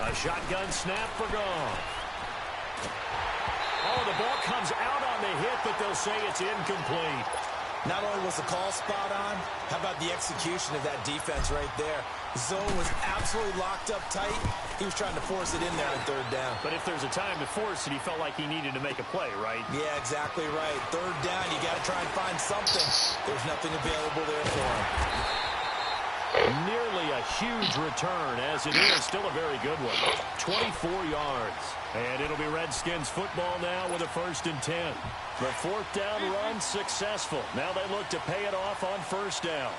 A shotgun snap for Goff. Oh, the ball comes out on the hit, but they'll say it's incomplete. Not only was the call spot on, how about the execution of that defense right there? The zone was absolutely locked up tight. He was trying to force it in there on third down. But if there's a time to force it, he felt like he needed to make a play, right? Yeah, exactly right. Third down, you got to try and find something. There's nothing available there for him. Nearly a huge return, as it is still a very good one. 24 yards. And it'll be Redskins football now with a 1st and 10. The 4th down run successful. Now they look to pay it off on 1st down.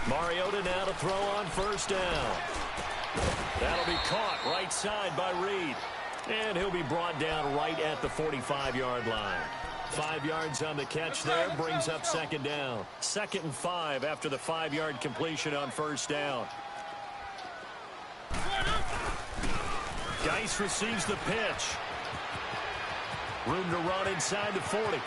Mariota now to throw on 1st down. That'll be caught right side by Reed. And he'll be brought down right at the 45-yard line. 5 yards on the catch there, brings up 2nd down. 2nd and 5 after the 5-yard completion on 1st down. Geis receives the pitch. Room to run inside the 40.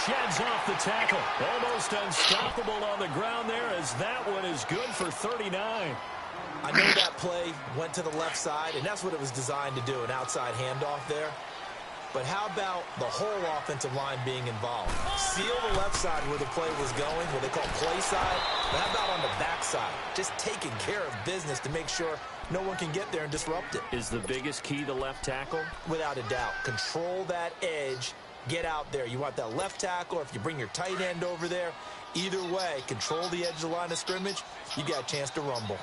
Sheds off the tackle. Almost unstoppable on the ground there, as that one is good for 39. I know that play went to the left side, and that's what it was designed to do, an outside handoff there. But how about the whole offensive line being involved? Seal the left side where the play was going, what they call play side. But how about on the back side? Just taking care of business to make sure no one can get there and disrupt it. Is the biggest key the left tackle? Without a doubt. Control that edge. Get out there. You want that left tackle, or if you bring your tight end over there, either way, control the edge of the line of scrimmage, you got a chance to rumble.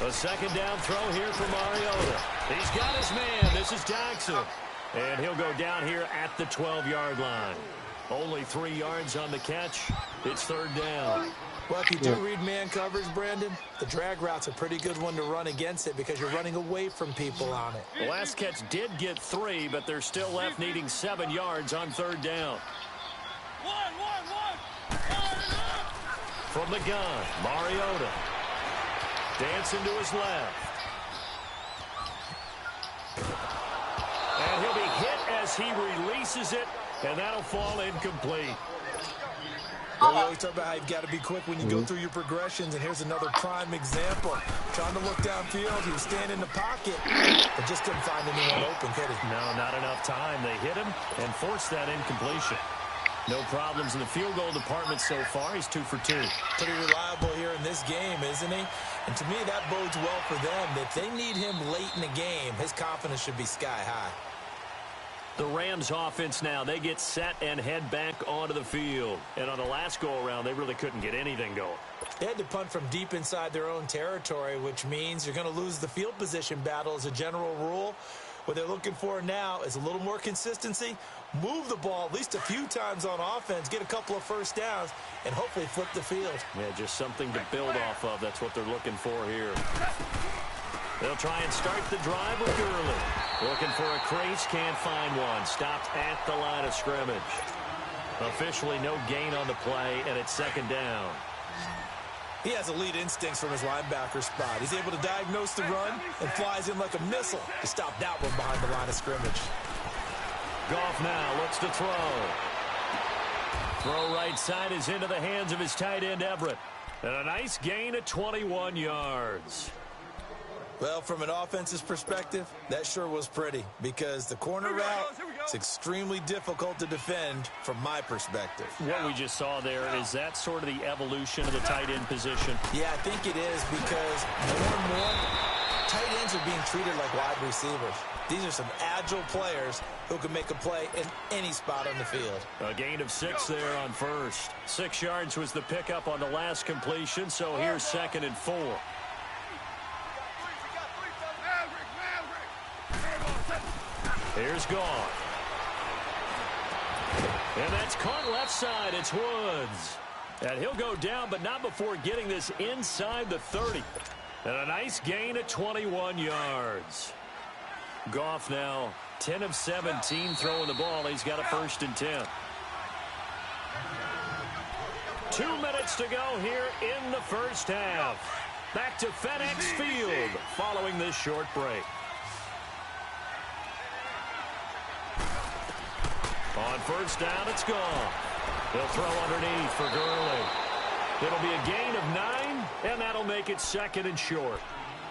A 2nd down throw here for Mariota. He's got his man. This is Jackson. And he'll go down here at the 12-yard line. Only 3 yards on the catch. It's 3rd down. Well, if you do read man coverage, Brandon, the drag route's a pretty good one to run against it because you're running away from people on it. The last catch did get 3, but they're still left needing 7 yards on 3rd down. From the gun, Mariota. Dancing to his left. And he'll be hit as he releases it, and that'll fall incomplete. Well, we always talk about how you've got to be quick when you go through your progressions, and here's another prime example. Trying to look downfield, he was standing in the pocket, but just couldn't find anyone open, could he? No, not enough time. They hit him and forced that incompletion. No problems in the field goal department so far. He's 2 for 2. Pretty reliable here in this game, isn't he? And to me, that bodes well for them. If they need him late in the game, his confidence should be sky high. The Rams offense now, they get set and head back onto the field. And on the last go-around, they really couldn't get anything going. They had to punt from deep inside their own territory, which means you're going to lose the field position battle as a general rule. What they're looking for now is a little more consistency, move the ball at least a few times on offense, get a couple of 1st downs, and hopefully flip the field. Yeah, just something to build off of. That's what they're looking for here. They'll try and start the drive with Gurley. Looking for a crease, can't find one. Stopped at the line of scrimmage. Officially no gain on the play, and it's 2nd down. He has elite instincts from his linebacker spot. He's able to diagnose the run and flies in like a missile to stop that one behind the line of scrimmage. Goff now looks to throw. Throw right side is into the hands of his tight end, Everett. And a nice gain of 21 yards. Well, from an offensive perspective, that sure was pretty because the corner route is extremely difficult to defend from my perspective. What we just saw there, is that sort of the evolution of the tight end position? Yeah, I think it is because more and more tight ends are being treated like wide receivers. These are some agile players who can make a play in any spot on the field. A gain of 6 there on 1st. 6 yards was the pickup on the last completion, so here's 2nd and 4. Here's Goff. And that's caught left side. It's Woods. And he'll go down, but not before getting this inside the 30. And a nice gain of 21 yards. Goff now 10 of 17 throwing the ball. He's got a 1st and 10. 2 minutes to go here in the 1st half. Back to FedEx Field following this short break. On first down, it's gone. They'll throw underneath for Gurley. It'll be a gain of 9, and that'll make it 2nd and short.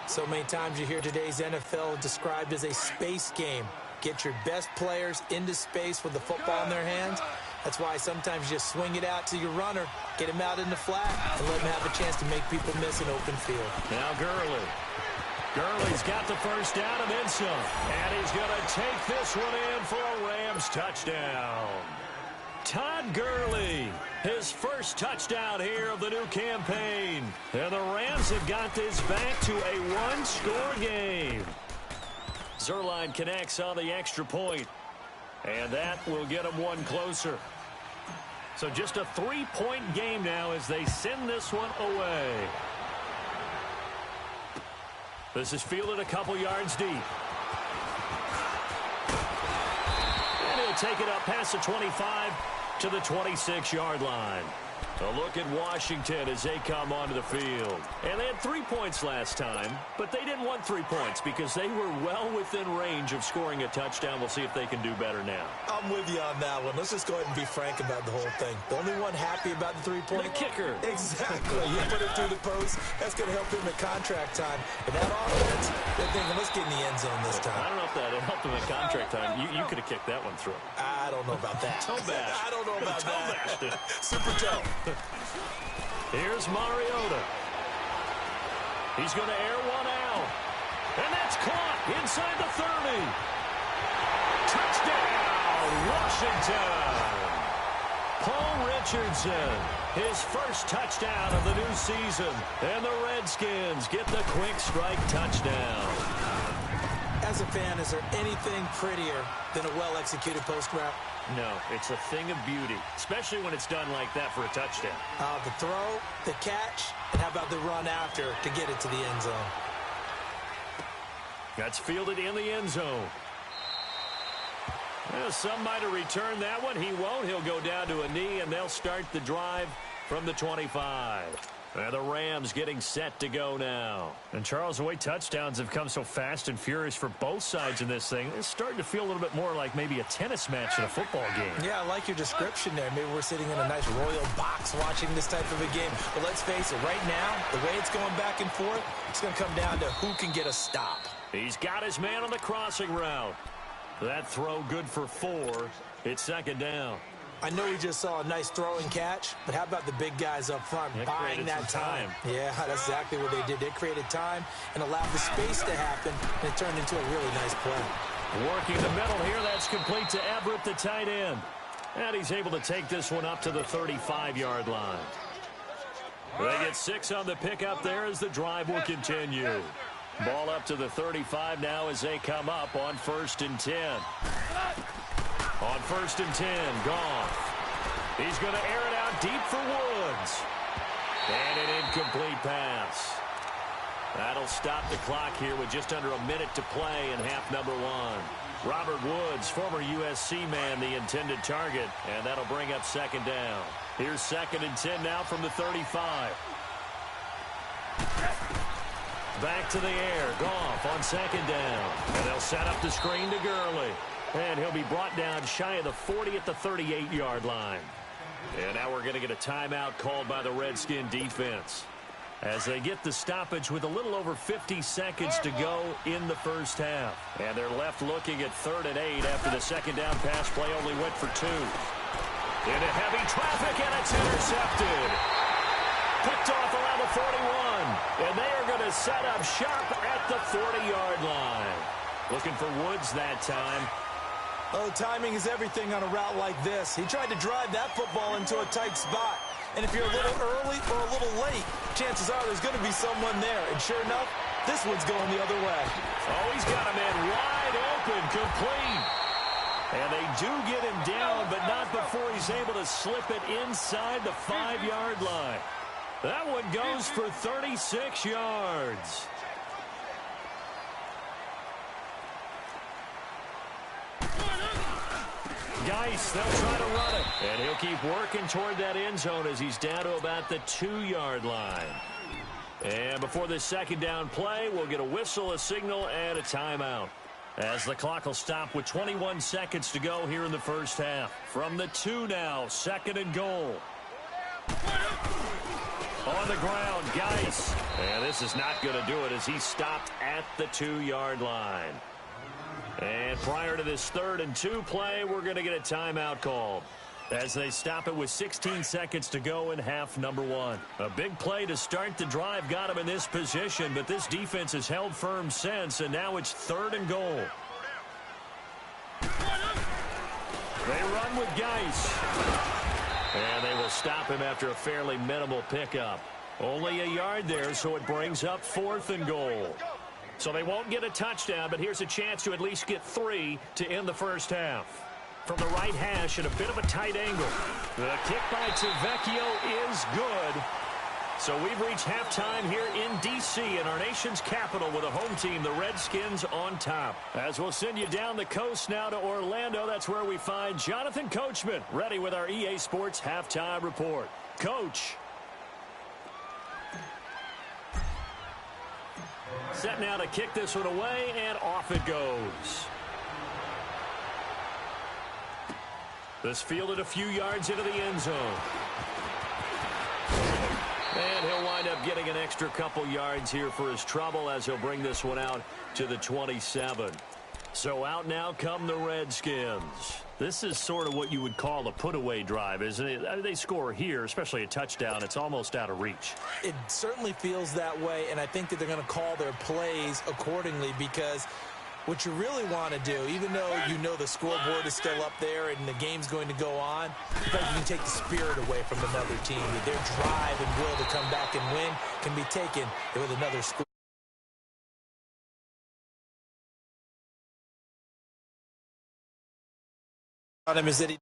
So many times you hear today's NFL described as a space game. Get your best players into space with the football in their hands. That's why sometimes you just swing it out to your runner, get him out in the flat, and let him have a chance to make people miss an open field. Now Gurley. Gurley's got the first down and then some. And he's going to take this one in for a Rams touchdown. Todd Gurley, his first touchdown here of the new campaign. And the Rams have got this back to a one-score game. Zerline connects on the extra point. And that will get them one closer. So just a 3-point game now as they send this one away. This is fielded a couple yards deep. And he'll take it up past the 25 to the 26-yard line. A look at Washington as they come onto the field. And they had 3 points last time, but they didn't want 3 points because they were well within range of scoring a touchdown. We'll see if they can do better now. I'm with you on that one. Let's just go ahead and be frank about the whole thing. The only one happy about the 3-point? The kicker. Exactly. You put it through the post. That's going to help him at contract time. And that offense, they're thinking, let's get in the end zone this time. I don't know if that helped him at contract time. You could have kicked that one through. I don't know about that. Toe bash. I don't know about that. Super toe. Here's Mariota. He's going to air one out. And that's caught inside the 30. Touchdown, Washington. Paul Richardson, his first touchdown of the new season. And the Redskins get the quick strike touchdown. As a fan, is there anything prettier than a well-executed post route? No, it's a thing of beauty, especially when it's done like that for a touchdown. The throw, the catch, and how about the run after to get it to the end zone? That's fielded in the end zone. Well, some might have returned that one. He won't. He'll go down to a knee, and they'll start the drive from the 25. And the Rams getting set to go now. And, Charles, the way touchdowns have come so fast and furious for both sides in this thing, it's starting to feel a little bit more like maybe a tennis match in a football game. Yeah, I like your description there. Maybe we're sitting in a nice royal box watching this type of a game. But let's face it, right now, the way it's going back and forth, it's going to come down to who can get a stop. He's got his man on the crossing route. That throw good for 4. It's second down. I know we just saw a nice throw and catch, but how about the big guys up front buying that time? Yeah, that's exactly what they did. They created time and allowed the space to happen, and it turned into a really nice play. Working the middle here, that's complete to Everett, the tight end. And he's able to take this one up to the 35-yard line. They get 6 on the pickup there as the drive will continue. Ball up to the 35 now as they come up on 1st and 10. On 1st and 10, Goff. He's going to air it out deep for Woods. And an incomplete pass. That'll stop the clock here with just under a minute to play in half number 1. Robert Woods, former USC man, the intended target. And that'll bring up second down. Here's 2nd and 10 now from the 35. Back to the air. Goff on 2nd down. And they'll set up the screen to Gurley. And he'll be brought down shy of the 40 at the 38-yard line. And now we're going to get a timeout called by the Redskin defense as they get the stoppage with a little over 50 seconds to go in the first half. And they're left looking at 3rd and 8 after the second down pass play only went for 2. Into heavy traffic, and it's intercepted. Picked off around the 41. And they are going to set up shop at the 40-yard line. Looking for Woods that time. Oh, timing is everything on a route like this. He tried to drive that football into a tight spot. And if you're a little early or a little late, chances are there's going to be someone there. And sure enough, this one's going the other way. Oh, he's got a man wide open, complete. And they do get him down, but not before he's able to slip it inside the 5-yard line. That one goes for 36 yards. Geis, they'll try to run it. And he'll keep working toward that end zone as he's down to about the 2-yard line. And before this second down play, we'll get a whistle, a signal, and a timeout. As the clock will stop with 21 seconds to go here in the first half. From the 2 now, 2nd and goal. On the ground, Geis. And this is not going to do it as he stopped at the 2-yard line. And prior to this 3rd and 2 play, we're going to get a timeout called as they stop it with 16 seconds to go in half number 1. A big play to start the drive got him in this position, but this defense has held firm since, and now it's 3rd and goal. They run with Geis. And they will stop him after a fairly minimal pickup. Only a yard there, so it brings up 4th and goal. So they won't get a touchdown, but here's a chance to at least get 3 to end the first half. From the right hash at a bit of a tight angle. The kick by Tavecchio is good. So we've reached halftime here in D.C. in our nation's capital with a home team, the Redskins, on top. As we'll send you down the coast now to Orlando, that's where we find Jonathan Coachman ready with our EA Sports Halftime Report. Coach. Set now to kick this one away, and off it goes. This fielded a few yards into the end zone. And he'll wind up getting an extra couple yards here for his trouble as he'll bring this one out to the 27. So out now come the Redskins. This is sort of what you would call a put-away drive, isn't it? They score here, especially a touchdown. It's almost out of reach. It certainly feels that way, and I think that they're going to call their plays accordingly because what you really want to do, even though you know the scoreboard is still up there and the game's going to go on, but you can take the spirit away from another team. Their drive and will to come back and win can be taken with another score. On him is that he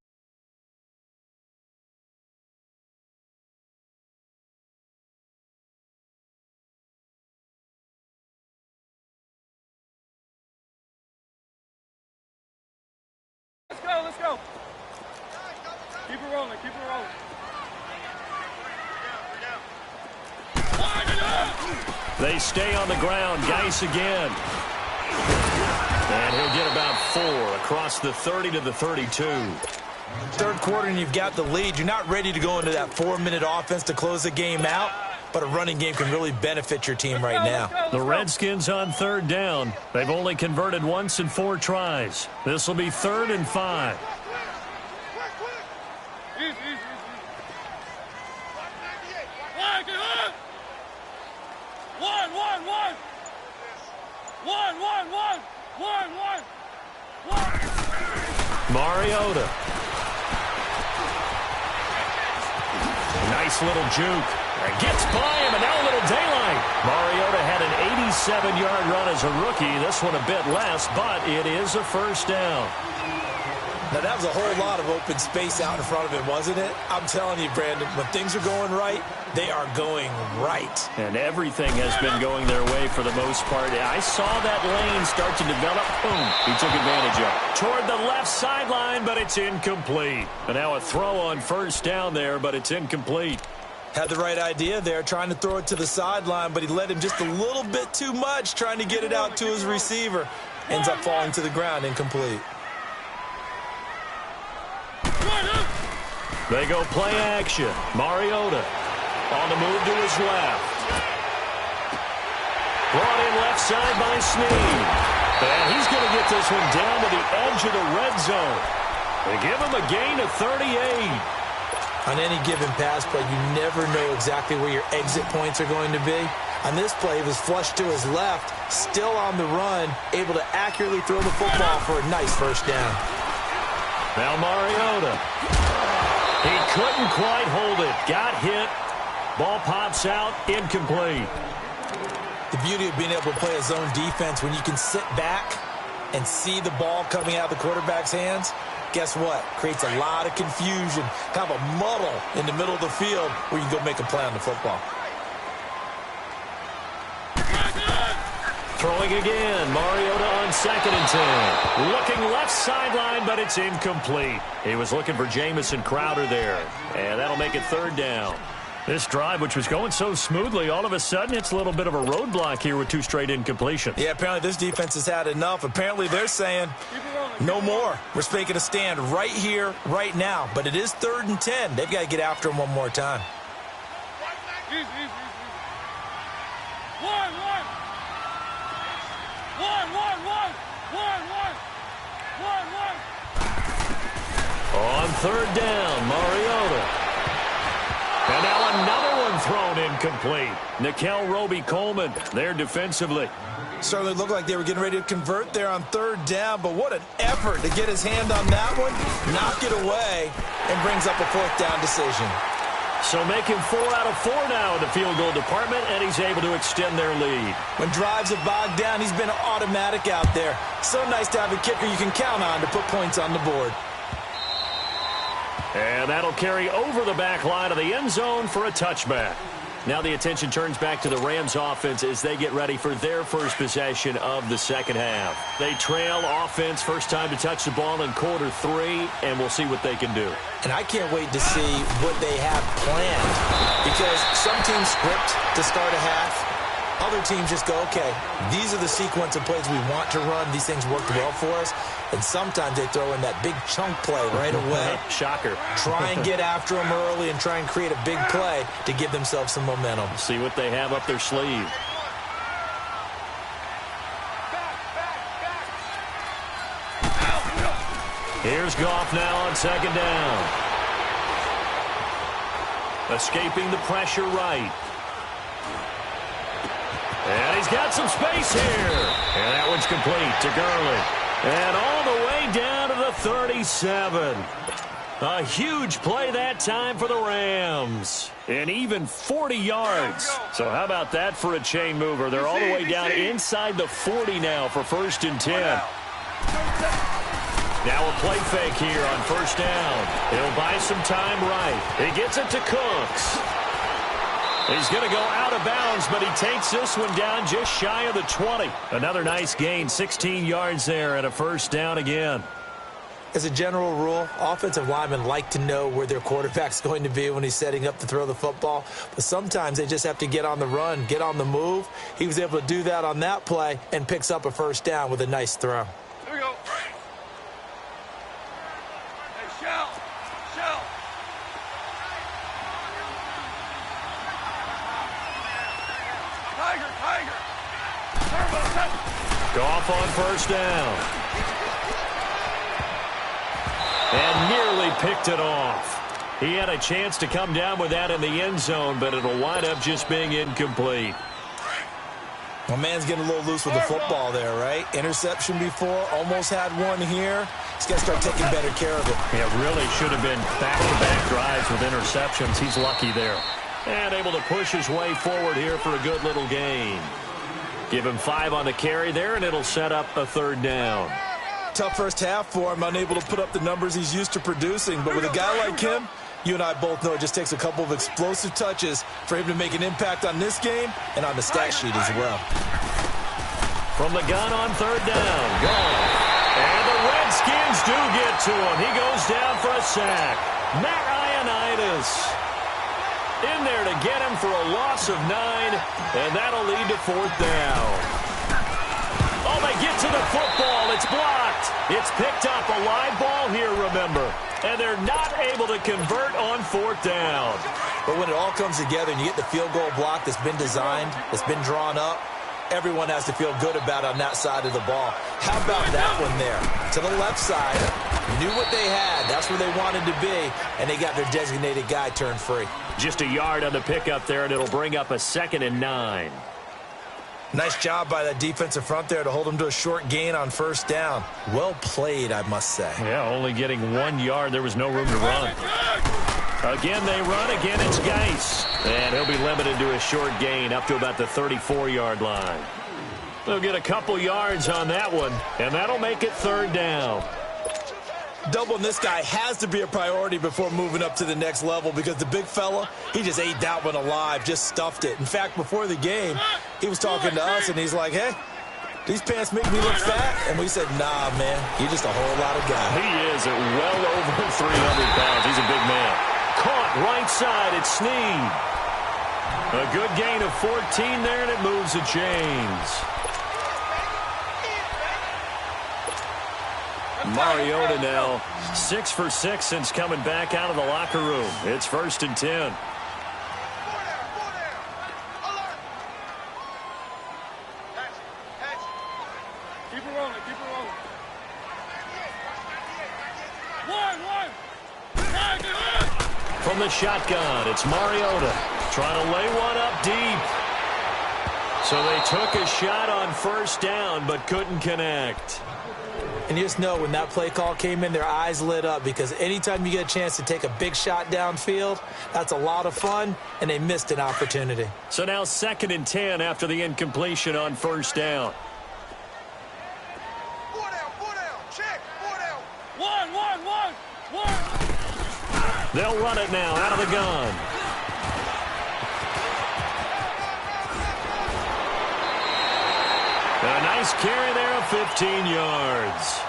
Let's go. Keep it rolling, keep it rolling. They stay on the ground. Geis again. And he'll get about 4 across the 30 to the 32. Third quarter and you've got the lead. You're not ready to go into that 4-minute offense to close the game out, but a running game can really benefit your team right now. The Redskins on 3rd down. They've only converted once in 4 tries. This will be 3rd and 5. Mariota. Nice little juke. Gets by him, and now a little daylight. Mariota had an 87-yard run as a rookie. This one a bit less, but it is a first down. Now, that was a whole lot of open space out in front of him, wasn't it? I'm telling you, Brandon, when things are going right, they are going right. And everything has been going their way for the most part. I saw that lane start to develop. Boom. He took advantage of it. Toward the left sideline, but it's incomplete. And now a throw on first down there, but it's incomplete. Had the right idea there, trying to throw it to the sideline, but he let him just a little bit too much, trying to get it out to his receiver. Ends up falling to the ground, incomplete. They go play action. Mariota on the move to his left. Brought in left side by Snead. And he's going to get this one down to the edge of the red zone. They give him a gain of 38. On any given pass play, you never know exactly where your exit points are going to be. On this play, he was flushed to his left, still on the run, able to accurately throw the football for a nice first down. Now Mariota. He couldn't quite hold it. Got hit. Ball pops out. Incomplete. The beauty of being able to play a zone defense when you can sit back and see the ball coming out of the quarterback's hands, guess what? Creates a lot of confusion, kind of a muddle in the middle of the field where you can go make a play on the football. Throwing again. Mariota on 2nd and 10. Looking left sideline, but it's incomplete. He was looking for Jamison Crowder there. And that'll make it 3rd down. This drive, which was going so smoothly, all of a sudden it's a little bit of a roadblock here with 2 straight incompletions. Yeah, apparently this defense has had enough. Apparently they're saying no more. We're making a stand right here, right now. But it is 3rd and 10. They've got to get after him one more time. Easy. One. On 3rd down, Mariota. And now another one thrown incomplete. Nickel Roby-Coleman there defensively. Certainly looked like they were getting ready to convert there on 3rd down, but what an effort to get his hand on that one, knock it away, and brings up a 4th down decision. So making 4 out of 4 now in the field goal department, and he's able to extend their lead. When drives have bogged down, he's been automatic out there. So nice to have a kicker you can count on to put points on the board. And that'll carry over the back line of the end zone for a touchback. Now the attention turns back to the Rams offense as they get ready for their first possession of the second half. They trail offense, first time to touch the ball in quarter 3, and we'll see what they can do. And I can't wait to see what they have planned, because some teams script to start a half. Other teams just go, okay, these are the sequence of plays we want to run. These things worked well for us. And sometimes they throw in that big chunk play right away. Shocker. Try and get after them early and try and create a big play to give themselves some momentum. See what they have up their sleeve. Here's Goff now on 2nd down. Escaping the pressure right. And he's got some space here. And that one's complete to Gurley. And all the way down to the 37. A huge play that time for the Rams. And even 40 yards. So how about that for a chain mover? They're all the way down inside the 40 now for 1st and 10. Now a play fake here on 1st down. He'll buy some time right. He gets it to Cooks. He's going to go out of bounds, but he takes this one down just shy of the 20. Another nice gain, 16 yards there, and a 1st down again. As a general rule, offensive linemen like to know where their quarterback's going to be when he's setting up to throw the football. But sometimes they just have to get on the run, get on the move. He was able to do that on that play and picks up a 1st down with a nice throw. Here we go. Hey, Shell. Tiger. Goff on 1st down. And nearly picked it off. He had a chance to come down with that in the end zone, but it'll wind up just being incomplete. Well, man's getting a little loose with the football there, right? Interception before, almost had one here. He's got to start taking better care of it. Yeah, really should have been back-to-back drives with interceptions. He's lucky there. And able to push his way forward here for a good little gain. Give him 5 on the carry there, and it'll set up a 3rd down. Tough first half for him, unable to put up the numbers he's used to producing. But with a guy like him, you and I both know it just takes a couple of explosive touches for him to make an impact on this game and on the stat sheet as well. From the gun on 3rd down. Gone. And the Redskins do get to him. He goes down for a sack. Matt Ioannidis in there to get him for a loss of 9, and that'll lead to 4th down. Oh, they get to the football. It's blocked. It's picked up. A live ball here, remember. And they're not able to convert on 4th down. But when it all comes together and you get the field goal block that's been designed, that's been drawn up, everyone has to feel good about on that side of the ball. How about that one there? To the left side. Knew what they had. That's where they wanted to be. And they got their designated guy turned free. Just a yard on the pickup there, and it'll bring up a 2nd and 9. Nice job by that defensive front there to hold him to a short gain on 1st down. Well played, I must say. Yeah, only getting 1 yard. There was no room to run. Again, they run. Again, it's Geis. And he'll be limited to a short gain up to about the 34-yard line. They'll get a couple yards on that one, and that'll make it 3rd down. Doubling this guy has to be a priority before moving up to the next level, because the big fella, he just ate that one alive, just stuffed it. In fact, before the game, he was talking to us, and he's like, hey, these pants make me look fat. And we said, nah, man, you're just a whole lot of guy. He is at well over 300 pounds. He's a big man. Caught Right side, it's Snead. A good gain of 14 there, and it moves the chains. Mariota now 6 for 6 since coming back out of the locker room. It's 1st and 10. Keep it rolling, keep it rolling. From the shotgun, it's Mariota trying to lay one up deep. So they took a shot on 1st down but couldn't connect. And you just know when that play call came in, their eyes lit up, because anytime you get a chance to take a big shot downfield, that's a lot of fun, and they missed an opportunity. So now 2nd and 10 after the incompletion on 1st down. They'll run it now out of the gun. A nice carry there of 15 yards.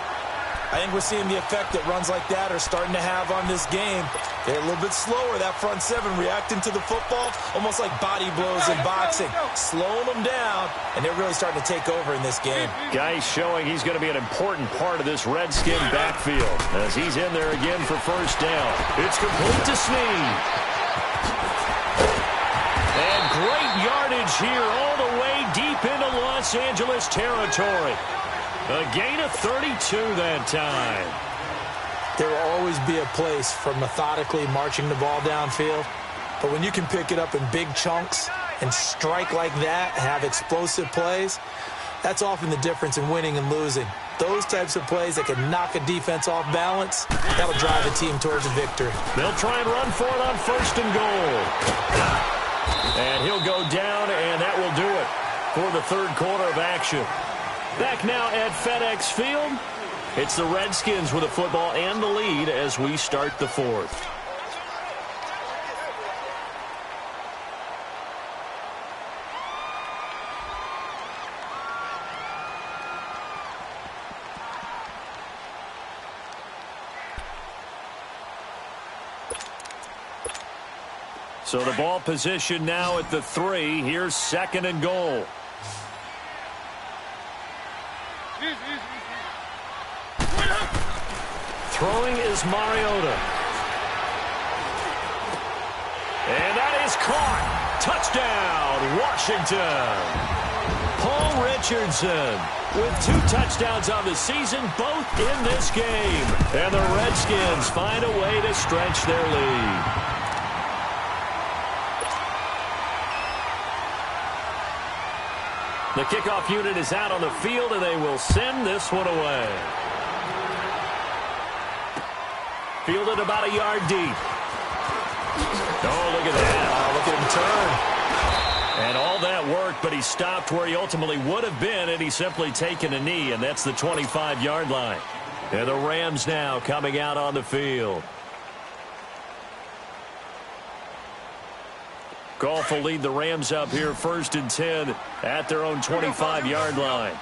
I think we're seeing the effect that runs like that are starting to have on this game. They're a little bit slower, that front seven, reacting to the football, almost like body blows in boxing, slowing them down, and they're really starting to take over in this game. Guy showing he's going to be an important part of this Redskin backfield as he's in there again for 1st down. It's complete to Snead. And great yardage here all the way deep into Los Angeles territory. A gain of 32 that time. There will always be a place for methodically marching the ball downfield. But when you can pick it up in big chunks and strike like that, have explosive plays, that's often the difference in winning and losing. Those types of plays that can knock a defense off balance, that'll drive a team towards a victory. They'll try and run for it on 1st and goal. And he'll go down, and that will do it for the 3rd quarter of action. Back now at FedEx Field, it's the Redskins with the football and the lead as we start the 4th. So the ball position now at the 3. Here's 2nd and goal. Throwing is Mariota. And that is caught. Touchdown, Washington. Paul Richardson with 2 touchdowns on the season, both in this game. And the Redskins find a way to stretch their lead. The kickoff unit is out on the field, and they will send this one away. Fielded about a yard deep. Oh, look at that. Oh, look at him turn. And all that work, but he stopped where he ultimately would have been, and he's simply taken a knee, and that's the 25-yard line. And the Rams now coming out on the field. Goff will lead the Rams up here 1st and 10 at their own 25-yard line.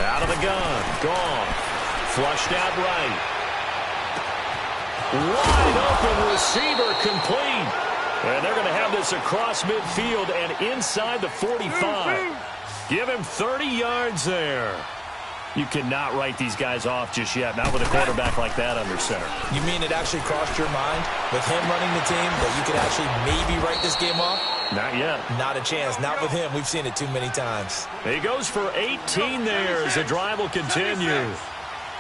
Out of the gun. Goff. Flushed out right. Wide open receiver complete. And they're going to have this across midfield and inside the 45. Give him 30 yards there. You cannot write these guys off just yet, not with a quarterback like that under center. You mean it actually crossed your mind with him running the team that you could actually maybe write this game off? Not yet. Not a chance. Not with him. We've seen it too many times. He goes for 18 there as the drive will continue.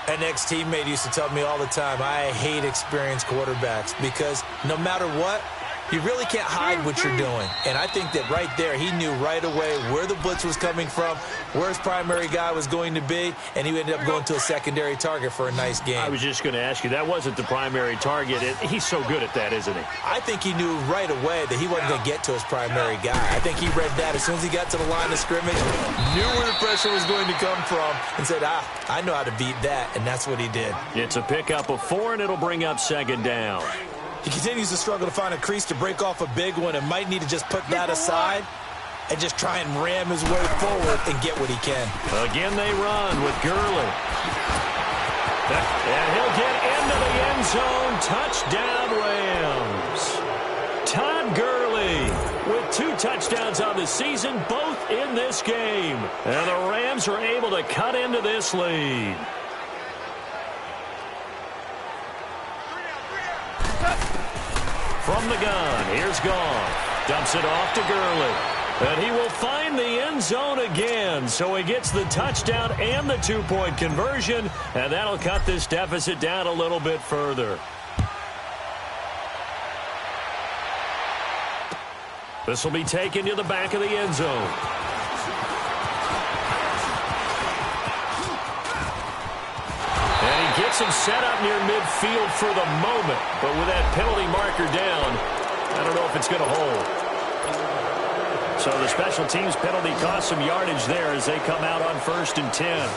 An ex-teammate used to tell me all the time, I hate experienced quarterbacks because no matter what, you really can't hide what you're doing. And I think that right there, he knew right away where the blitz was coming from, where his primary guy was going to be, and he ended up going to a secondary target for a nice game. I was just going to ask you, that wasn't the primary target. He's so good at that, isn't he? I think he knew right away that he wasn't going to get to his primary guy. I think he read that as soon as he got to the line of scrimmage, knew where the pressure was going to come from, and said, I know how to beat that, and that's what he did. It's a pickup of 4, and it'll bring up 2nd down. He continues to struggle to find a crease to break off a big one and might need to just put that aside and just try and ram his way forward and get what he can. Again, they run with Gurley. And he'll get into the end zone. Touchdown, Rams. Todd Gurley with 2 touchdowns on the season, both in this game. And the Rams are able to cut into this lead. From the gun, here's Goff. Dumps it off to Gurley. And he will find the end zone again. So he gets the touchdown and the 2-point conversion. And that'll cut this deficit down a little bit further. This will be taken to the back of the end zone. And he gets him set up near midfield for the moment. But with that penalty marker down, I don't know if it's going to hold. So the special teams penalty cost some yardage there as they come out on 1st and 10.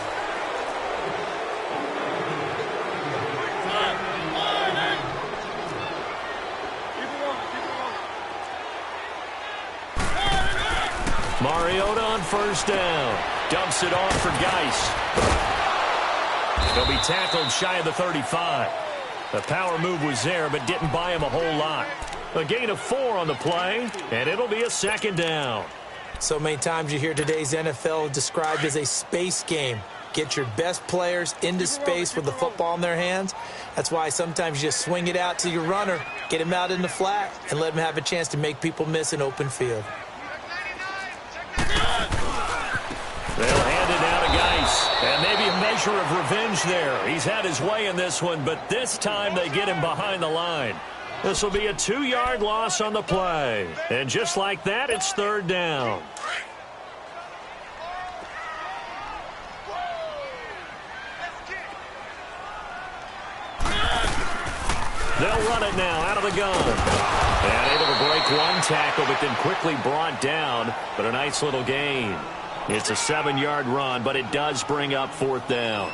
Mariota on 1st down. Dumps it off for Geis. He'll be tackled shy of the 35. The power move was there, but didn't buy him a whole lot. A gain of 4 on the play, and it'll be a 2nd down. So many times you hear today's NFL described as a space game. Get your best players into space with the football in their hands. That's why sometimes you just swing it out to your runner, get him out in the flat, and let him have a chance to make people miss an open field. They'll hand it now to Geis. And maybe a measure of revenge there. He's had his way in this one, but this time they get him behind the line. This will be a 2-yard loss on the play. And just like that, it's 3rd down. They'll run it now out of the gun. And able to break 1 tackle, but then quickly brought down. But a nice little gain. It's a 7-yard run, but it does bring up 4th down.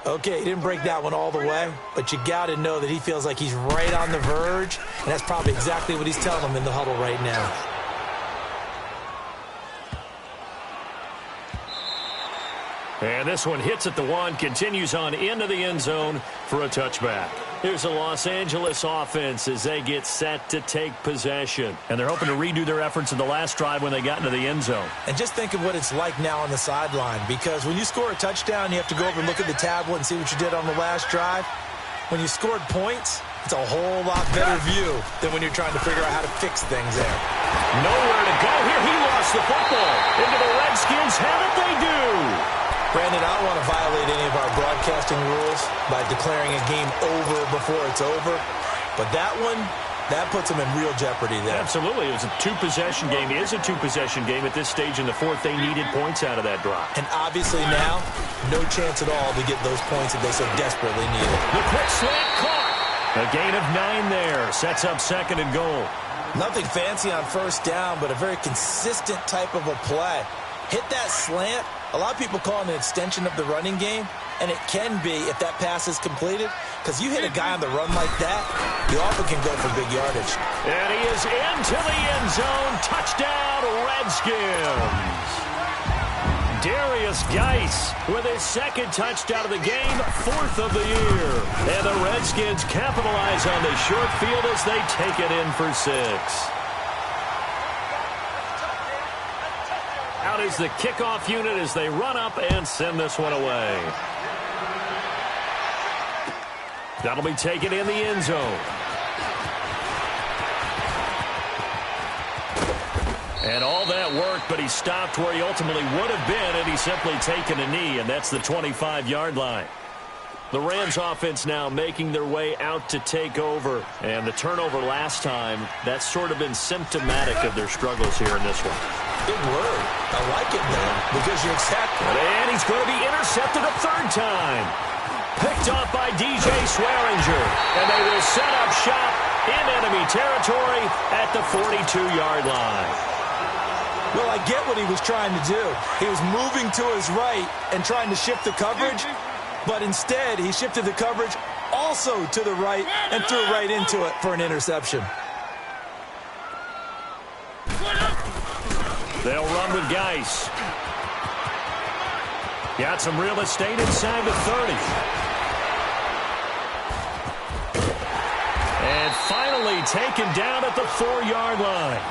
Okay, he didn't break that one all the way, but you got to know that he feels like he's right on the verge, and that's probably exactly what he's telling them in the huddle right now. And this one hits at the 1, continues on into the end zone for a touchback. Here's the Los Angeles offense as they get set to take possession. And they're hoping to redo their efforts in the last drive when they got into the end zone. And just think of what it's like now on the sideline, because when you score a touchdown, you have to go over and look at the tablet and see what you did on the last drive. When you scored points, it's a whole lot better view than when you're trying to figure out how to fix things there. Nowhere to go here. He lost the football. Into the Redskins. Have it they do. Brandon, I don't want to violate any of our broadcasting rules by declaring a game over before it's over, but that one, that puts them in real jeopardy there. Absolutely. It was a 2-possession game. It is a 2-possession game at this stage in the 4th. They needed points out of that drive. And obviously now, no chance at all to get those points that they so desperately needed. The quick slant caught. A gain of 9 there. Sets up 2nd and goal. Nothing fancy on 1st down, but a very consistent type of a play. Hit that slant. A lot of people call it an extension of the running game, and it can be if that pass is completed, because you hit a guy on the run like that, you often can go for big yardage. And he is into the end zone. Touchdown, Redskins. Darius Geis with his 2nd touchdown of the game, 4th of the year. And the Redskins capitalize on the short field as they take it in for 6. Out is the kickoff unit as they run up and send this one away. That'll be taken in the end zone. And all that worked, but he stopped where he ultimately would have been, and he's simply taken a knee, and that's the 25-yard line. The Rams offense now making their way out to take over. And the turnover last time, that's sort of been symptomatic of their struggles here in this one. Big word. I like it, man, because you're exactly. And he's going to be intercepted a 3rd time. Picked off by DJ Swearinger. And they will set up shop in enemy territory at the 42-yard line. Well, I get what he was trying to do. He was moving to his right and trying to shift the coverage. But instead, he shifted the coverage also to the right and threw right into it for an interception. They'll run with Geis. Got some real estate inside the 30. And finally taken down at the 4-yard line.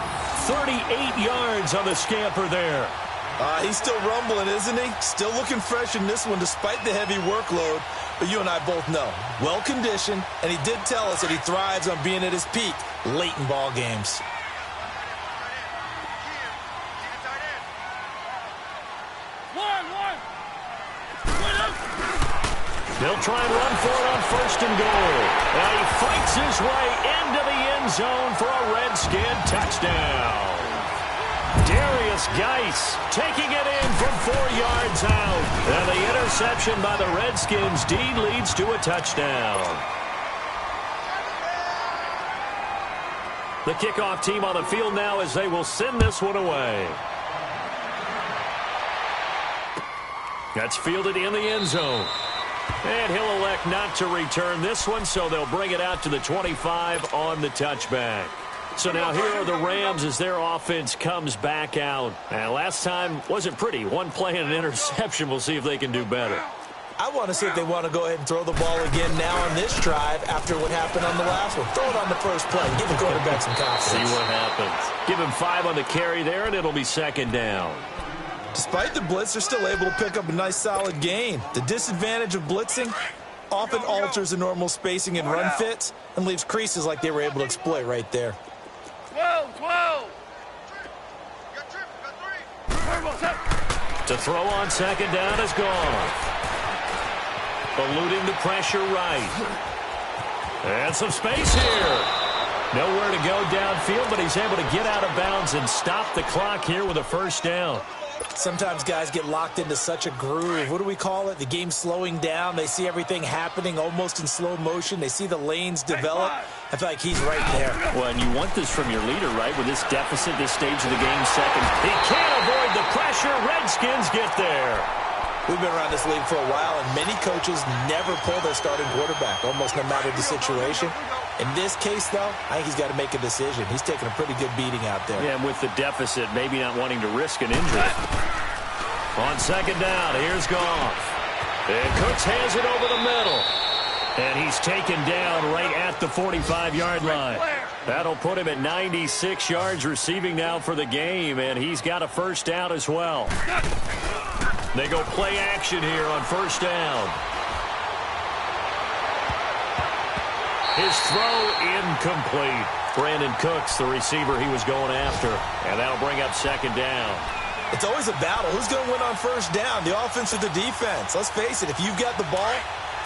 38 yards on the scamper there. He's still rumbling, isn't he? Still looking fresh in this one despite the heavy workload. But you and I both know, well-conditioned, and he did tell us that he thrives on being at his peak late in ball games. They'll try and run for it on 1st and goal. And he fights his way into the end zone for a Redskin touchdown. Darius Geis taking it in from 4 yards out. And the interception by the Redskins deed leads to a touchdown. The kickoff team on the field now as they will send this one away. That's fielded in the end zone. And he'll elect not to return this one, so they'll bring it out to the 25 on the touchback. So now here are the Rams as their offense comes back out. And last time wasn't pretty. One play and an interception. We'll see if they can do better. I want to see if they want to go ahead and throw the ball again now on this drive after what happened on the last one. Throw it on the first play. Give the quarterback some confidence. See what happens. Give him 5 on the carry there, and it'll be 2nd down. Despite the blitz, they're still able to pick up a nice solid gain. The disadvantage of blitzing often alters the normal spacing and run fits and leaves creases like they were able to exploit right there. 12. To throw on 2nd down is gone. Eluding the pressure right. And some space here. Nowhere to go downfield, but he's able to get out of bounds and stop the clock here with a 1st down. Sometimes guys get locked into such a groove. What do we call it? The game's slowing down. They see everything happening almost in slow motion. They see the lanes develop. I feel like he's right there. Well, and you want this from your leader, right? With this deficit, this stage of the game, 2nd. He can't avoid the pressure. Redskins get there. We've been around this league for a while, and many coaches never pull their starting quarterback, almost no matter the situation. In this case, though, I think he's got to make a decision. He's taking a pretty good beating out there. Yeah, and with the deficit, maybe not wanting to risk an injury. On 2nd down, here's Goff. And Cooks hands it over the middle. And he's taken down right at the 45-yard line. That'll put him at 96 yards receiving now for the game, and he's got a 1st down as well. They go play action here on 1st down. His throw incomplete. Brandon Cooks, the receiver he was going after. And that'll bring up 2nd down. It's always a battle. Who's going to win on 1st down, the offense or the defense? Let's face it, if you've got the ball,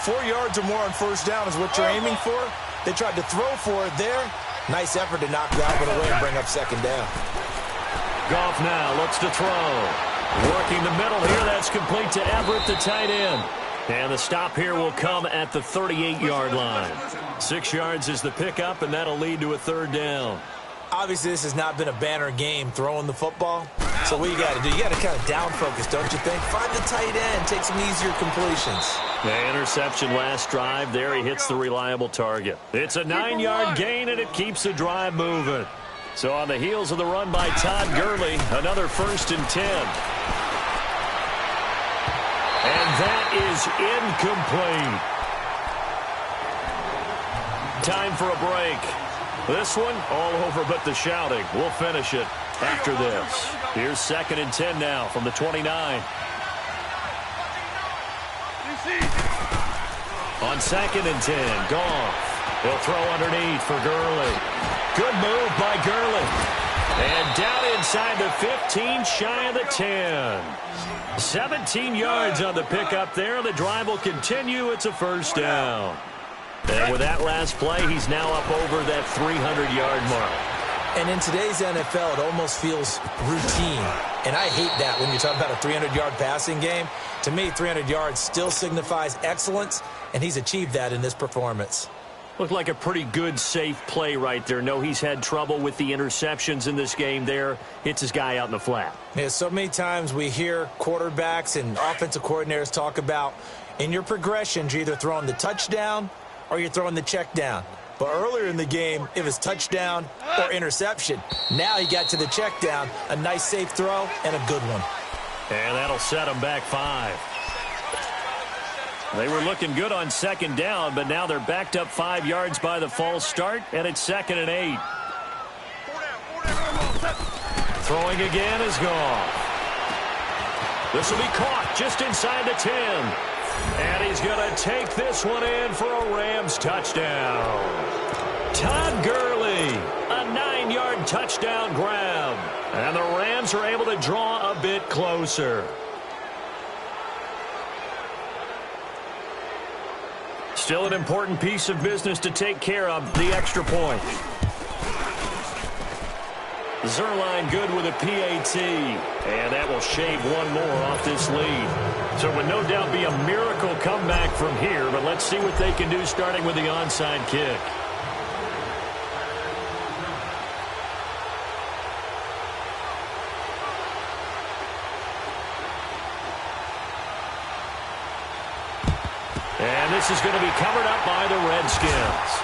4 yards or more on 1st down is what you're aiming for. They tried to throw for it there. Nice effort to knock that one away and bring up 2nd down. Goff now looks to throw. Working the middle here. That's complete to Everett, the tight end. And the stop here will come at the 38-yard line. 6 yards is the pickup, and that'll lead to a 3rd down. Obviously, this has not been a banner game throwing the football. So what you got to do, you got to kind of down focus, don't you think? Find the tight end, take some easier completions. The interception last drive. There he hits the reliable target. It's a 9-yard gain, and it keeps the drive moving. So on the heels of the run by Todd Gurley, another 1st and 10. And that is incomplete. Time for a break. This one, all over but the shouting. We'll finish it after this. Here's 2nd and 10 now from the 29. On 2nd and 10, Goff. He'll throw underneath for Gurley. Good move by Gurley. And down inside the 15, shy of the 10. 17 yards on the pickup there. The drive will continue. It's a 1st down. And with that last play, he's now up over that 300-yard mark. And in today's NFL, it almost feels routine. And I hate that when you're talking about a 300-yard passing game. To me, 300 yards still signifies excellence, and he's achieved that in this performance. Looked like a pretty good, safe play right there. No, he's had trouble with the interceptions in this game there. Hits his guy out in the flat. Yeah, so many times we hear quarterbacks and offensive coordinators talk about, in your progressions, you're either throwing the touchdown or you're throwing the check down. But earlier in the game, it was touchdown or interception. Now he got to the check down, a nice safe throw and a good one. And that'll set him back 5. They were looking good on second down, but now they're backed up 5 yards by the false start, and it's 2nd and 8. Throwing again is gone. This will be caught just inside the 10. And he's going to take this one in for a Rams touchdown. Todd Gurley, a 9-yard touchdown grab. And the Rams are able to draw a bit closer. Still an important piece of business to take care of, the extra point. Zerline good with a PAT, and that will shave one more off this lead. So it would no doubt be a miracle comeback from here, but let's see what they can do starting with the onside kick. And this is going to be covered up by the Redskins.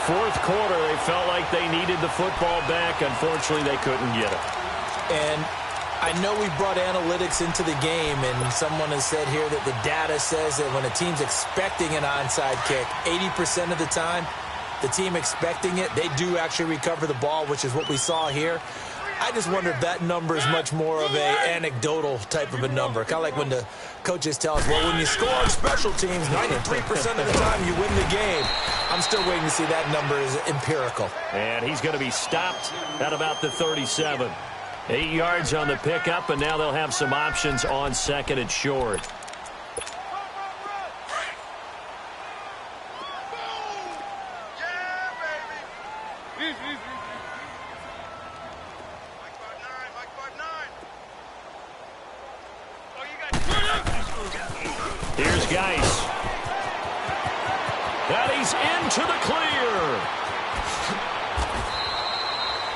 Fourth quarter, they felt like they needed the football back. Unfortunately, they couldn't get it. And I know we brought analytics into the game, and someone has said here that the data says that when a team's expecting an onside kick, 80% of the time, the team expecting it, they do actually recover the ball, which is what we saw here. I just wonder if that number is much more of a anecdotal type of a number. Kind of like when the coaches tell us, well, when you score on special teams, 93% of the time you win the game. I'm still waiting to see that number is empirical. And he's going to be stopped at about the 37. 8 yards on the pickup, and now they'll have some options on 2nd and short. Here's Geis. And he's into the clear.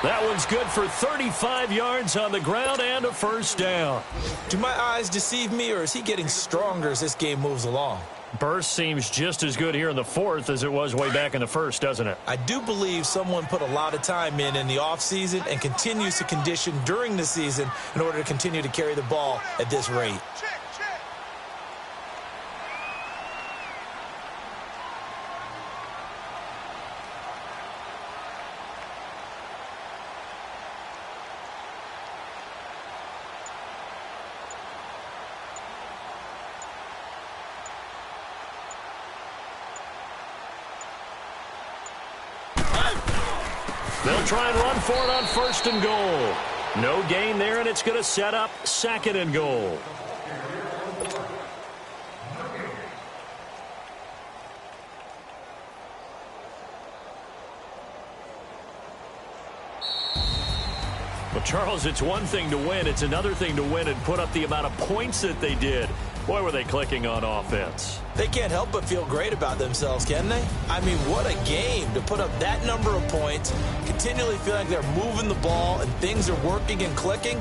That one's good for 35 yards on the ground and a first down. Do my eyes deceive me, or is he getting stronger as this game moves along? Burst seems just as good here in the fourth as it was way back in the first, doesn't it? I do believe someone put a lot of time in the offseason and continues to condition during the season in order to continue to carry the ball at this rate. They'll try and run for it on 1st and goal. No gain there, and it's going to set up 2nd and goal. Well, Charles, it's one thing to win. It's another thing to win and put up the amount of points that they did. Boy, were they clicking on offense. They can't help but feel great about themselves, can they? I mean, what a game to put up that number of points, continually feel like they're moving the ball and things are working and clicking.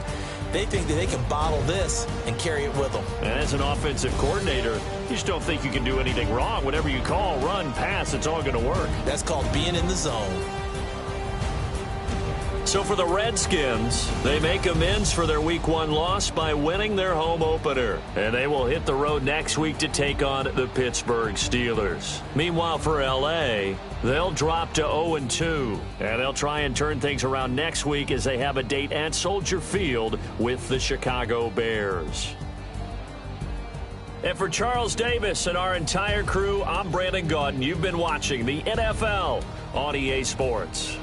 They think that they can bottle this and carry it with them. And as an offensive coordinator, you just don't think you can do anything wrong. Whatever you call, run, pass, it's all going to work. That's called being in the zone. So for the Redskins, they make amends for their Week 1 loss by winning their home opener. And they will hit the road next week to take on the Pittsburgh Steelers. Meanwhile, for L.A., they'll drop to 0-2. And they'll try and turn things around next week as they have a date at Soldier Field with the Chicago Bears. And for Charles Davis and our entire crew, I'm Brandon Gaudin. You've been watching the NFL on EA Sports.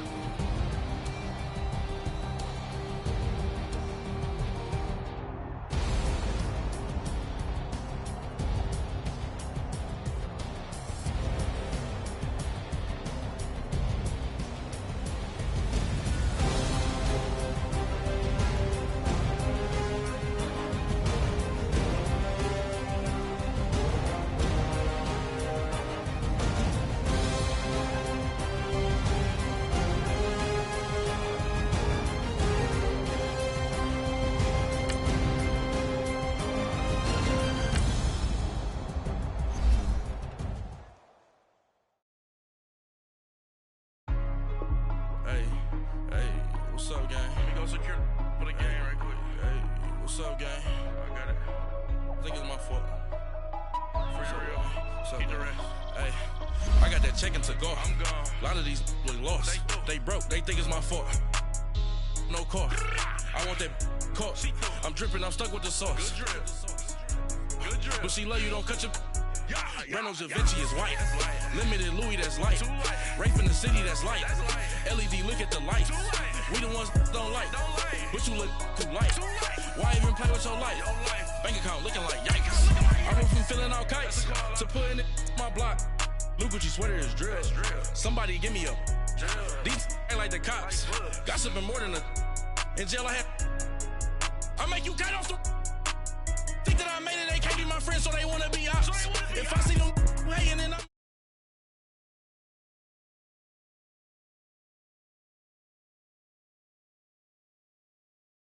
What's up, gang? Let me go secure for the game right quick. Hey, what's up, gang? I got it. I think it's my fault. Free So, keep the rest. Hey, I got that check-in to go. I'm gone. A lot of these look lost. They broke. They think it's my fault. No car. I want that caught. I'm dripping. I'm stuck with the sauce. Good drip. Good drip. But she love you. Don't cut your. Reynolds Da Vinci is white. Limited Louis, that's light. Rape in the city, that's light. LED, look at the light. We the ones don't like. But you look too light. Why even play with your life? Bank account looking like yikes. I went from filling out kites to putting it in my block. Blue Gucci sweater is drill. Somebody give me a. These ain't like the cops. Gossiping more than a. In jail I had. I make you get off the.